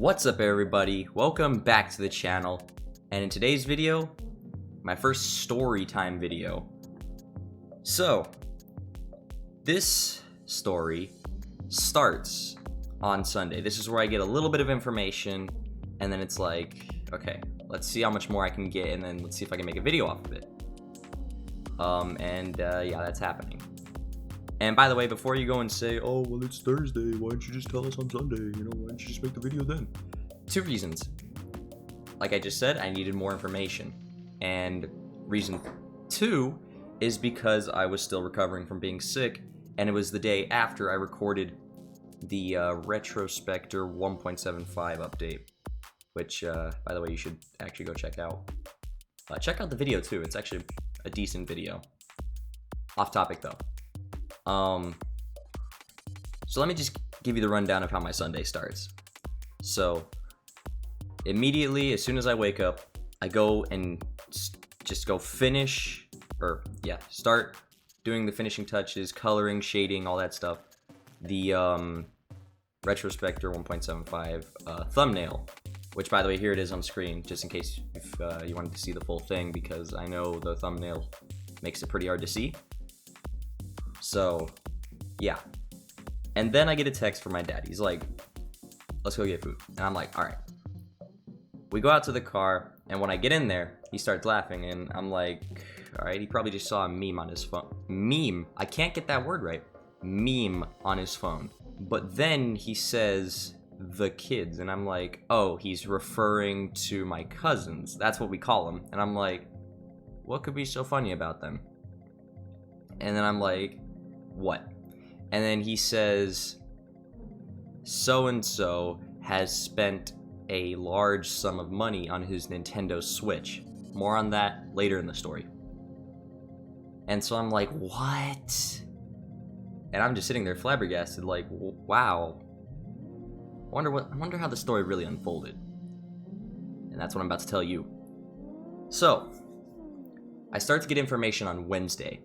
What's up everybody, welcome back to the channel, and in today's video, my first story time video. So, this story starts on Sunday. This is where I get a little bit of information, and then it's like, okay, let's see how much more I can get, and then let's see if I can make a video off of it. Yeah, that's happening. And by the way, before you go and say, oh, well, it's Thursday, why don't you just tell us on Sunday? Why don't you just make the video then? Two reasons. Like I just said, I needed more information. And reason two is because I was still recovering from being sick, and it was the day after I recorded the Retrospector 1.75 update, which, by the way, you should actually go check out. Check out the video, too. It's actually a decent video. Off topic, though. So let me just give you the rundown of how my Sunday starts. So, immediately, as soon as I wake up, I go and just go start doing the finishing touches, coloring, shading, all that stuff. The, Retrospector 1.75 thumbnail, which, by the way, here it is on screen, just in case if you wanted to see the full thing, because I know the thumbnail makes it pretty hard to see. So, yeah. And then I get a text from my dad. He's like, let's go get food. And I'm like, all right. We go out to the car, and when I get in there, he starts laughing, and I'm like, all right, he probably just saw a meme on his phone. Meme. I can't get that word right. Meme on his phone. But then he says, the kids, and I'm like, oh, he's referring to my cousins. That's what we call them. And I'm like, what could be so funny about them? And then I'm like, what? And then he says, so-and-so has spent a large sum of money on his Nintendo Switch. More on that later in the story. And so I'm like, what? And I'm just sitting there flabbergasted, like, wow. I wonder how the story really unfolded. And that's what I'm about to tell you. So, I start to get information on Wednesday.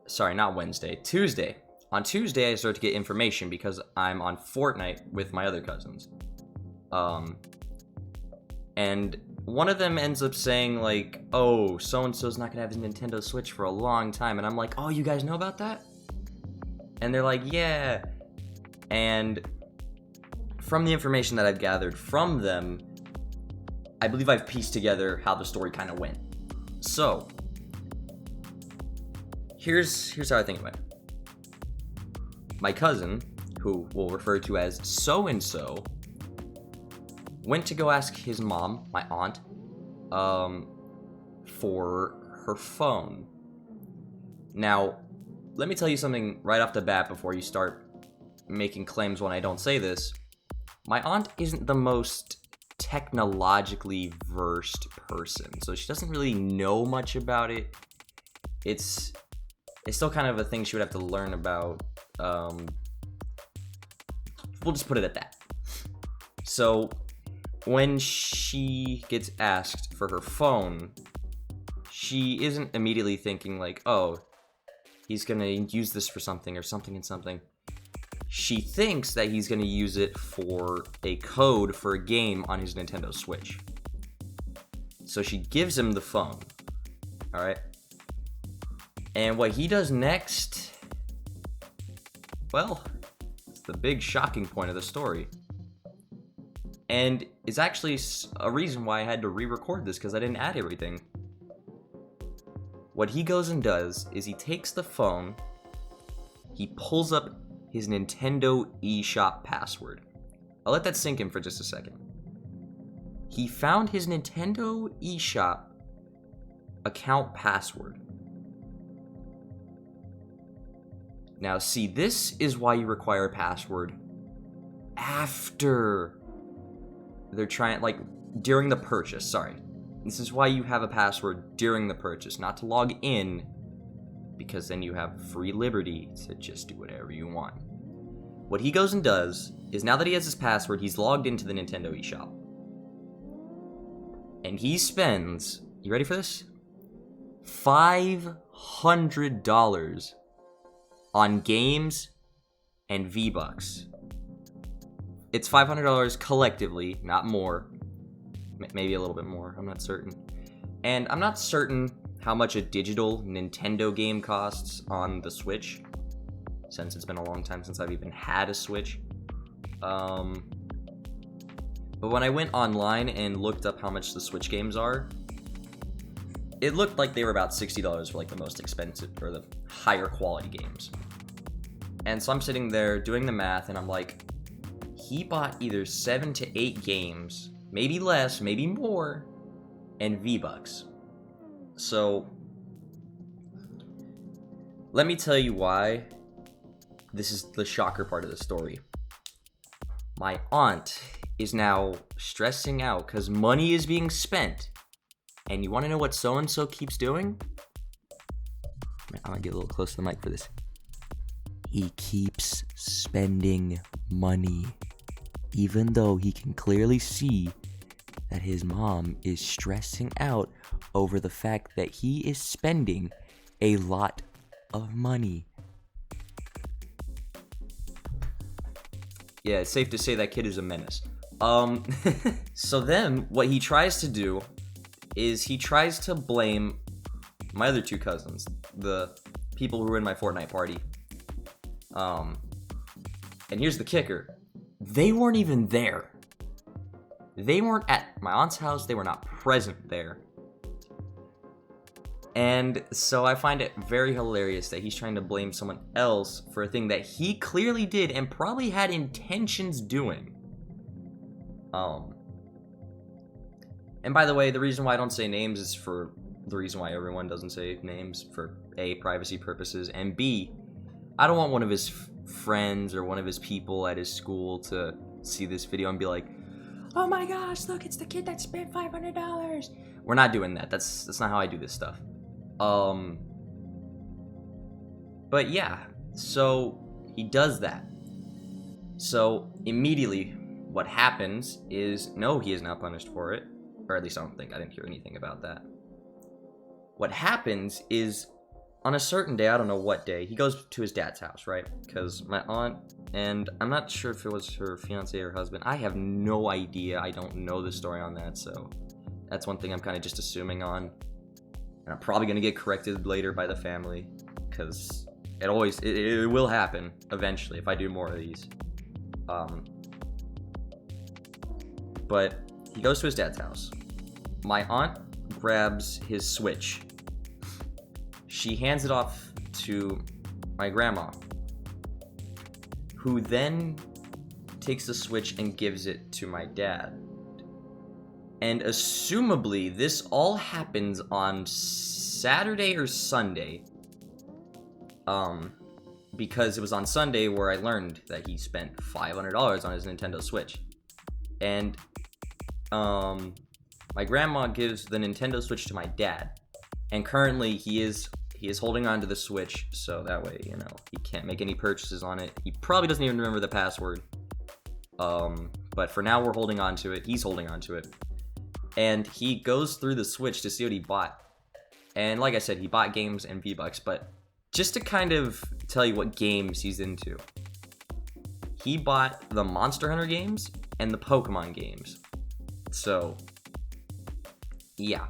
Sorry, not Wednesday, Tuesday. On Tuesday, I start to get information because I'm on Fortnite with my other cousins. And one of them ends up saying, like, oh, so-and-so's not gonna have his Nintendo Switch for a long time. And I'm like, oh, you guys know about that? And they're like, yeah. And from the information that I've gathered from them, I believe I've pieced together how the story kind of went. So, here's how I think it went. My cousin, who we'll refer to as so-and-so, went to go ask his mom, my aunt, for her phone. Now, let me tell you something right off the bat before you start making claims when I don't say this. My aunt isn't the most technologically versed person, so she doesn't really know much about it. It's still kind of a thing she would have to learn about. We'll just put it at that. So, when she gets asked for her phone, she isn't immediately thinking like, oh, he's gonna use this for something or something and something. She thinks that he's gonna use it for a code for a game on his Nintendo Switch. So she gives him the phone. Alright? And what he does next, well, it's the big shocking point of the story. And it's actually a reason why I had to re-record this, because I didn't add everything. What he goes and does is he takes the phone, he pulls up his Nintendo eShop password. I'll let that sink in for just a second. He found his Nintendo eShop account password. Now, see, this is why you require a password after they're trying, like, during the purchase, sorry. This is why you have a password during the purchase, not to log in, because then you have free liberty to just do whatever you want. What he goes and does is, now that he has his password, he's logged into the Nintendo eShop. And he spends, you ready for this? $500 on games and V-Bucks. it's $500 collectively, not more. Maybe a little bit more, I'm not certain. And I'm not certain how much a digital Nintendo game costs on the Switch, since it's been a long time since I've even had a Switch. But when I went online and looked up how much the Switch games are, it looked like they were about $60 for like the most expensive or the higher quality games. And so I'm sitting there doing the math and I'm like, he bought either 7 to 8 games, maybe less, maybe more, and V-Bucks. So let me tell you why this is the shocker part of the story. My aunt is now stressing out because money is being spent. And you want to know what so-and-so keeps doing? I'm going to get a little close to the mic for this. He keeps spending money, even though he can clearly see that his mom is stressing out over the fact that he is spending a lot of money. Yeah, it's safe to say that kid is a menace. So then what he tries to do is he tries to blame my other 2 cousins, the people who were in my Fortnite party. And here's the kicker. They weren't even there. They weren't at my aunt's house. They were not present there. And so I find it very hilarious that he's trying to blame someone else for a thing that he clearly did and probably had intentions doing. And by the way, the reason why I don't say names is for the reason why everyone doesn't say names, for A, privacy purposes, and B, I don't want one of his friends or one of his people at his school to see this video and be like, oh my gosh, look, it's the kid that spent $500. We're not doing that. That's not how I do this stuff. But yeah, so he does that. So immediately what happens is, no, he is not punished for it. Or at least I didn't hear anything about that. What happens is, on a certain day, I don't know what day, he goes to his dad's house, right? Because my aunt, and I'm not sure if it was her fiance or husband. I have no idea. I don't know the story on that, so that's one thing I'm kind of just assuming on. And I'm probably going to get corrected later by the family, because it will happen eventually if I do more of these. But he goes to his dad's house. My aunt grabs his Switch. She hands it off to my grandma, who then takes the Switch and gives it to my dad. And assumably, this all happens on Saturday or Sunday. Because it was on Sunday where I learned that he spent $500 on his Nintendo Switch. And, my grandma gives the Nintendo Switch to my dad. And currently, he is holding on to the Switch, so that way, he can't make any purchases on it. He probably doesn't even remember the password. But for now, we're holding on to it. He's holding on to it. And he goes through the Switch to see what he bought. And like I said, he bought games and V-Bucks, but just to kind of tell you what games he's into. He bought the Monster Hunter games and the Pokemon games. So, yeah,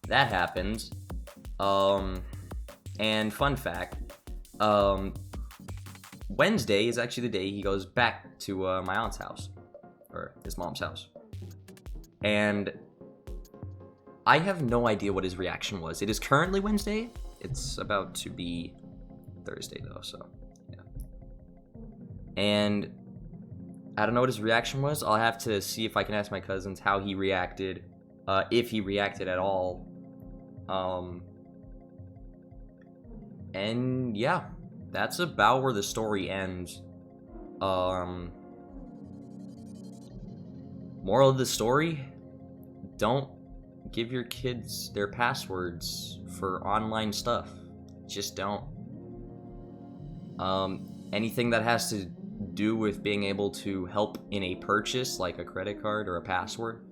that happened. And fun fact, Wednesday is actually the day he goes back to my aunt's house, or his mom's house. And I have no idea what his reaction was. It is currently Wednesday. It's about to be Thursday, though, so, yeah. And I don't know what his reaction was. I'll have to see if I can ask my cousins how he reacted, if he reacted at all. And yeah, that's about where the story ends. Moral of the story, don't give your kids their passwords for online stuff. Just don't. Anything that has to do with being able to help in a purchase, like a credit card or a password,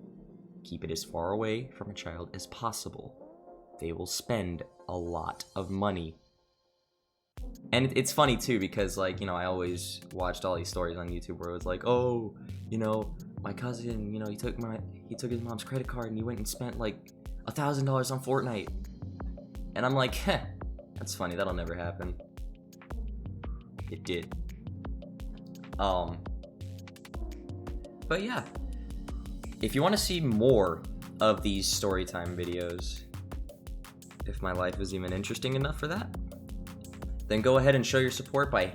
keep it as far away from a child as possible. They will spend a lot of money. And it's funny too because, like, you know, I always watched all these stories on YouTube where it was like, oh, you know, my cousin, you know, he took his mom's credit card and he went and spent like $1,000 on Fortnite. And I'm like, heh, that's funny. That'll never happen. It did. But yeah, if you want to see more of these storytime videos, if my life is even interesting enough for that, then go ahead and show your support by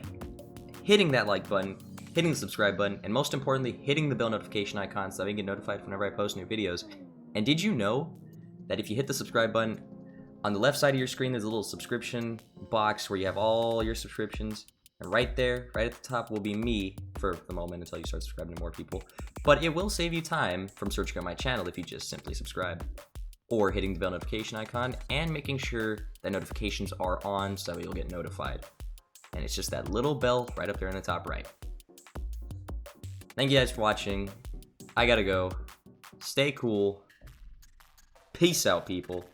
hitting that like button, hitting the subscribe button, and most importantly, hitting the bell notification icon so that you can get notified whenever I post new videos. And did you know that if you hit the subscribe button, on the left side of your screen there's a little subscription box where you have all your subscriptions, and right there, right at the top, will be me for the moment until you start subscribing to more people. But it will save you time from searching on my channel if you just simply subscribe, or hitting the bell notification icon and making sure that notifications are on so you'll get notified. And it's just that little bell right up there in the top right. Thank you guys for watching. I gotta go. Stay cool. Peace out, people.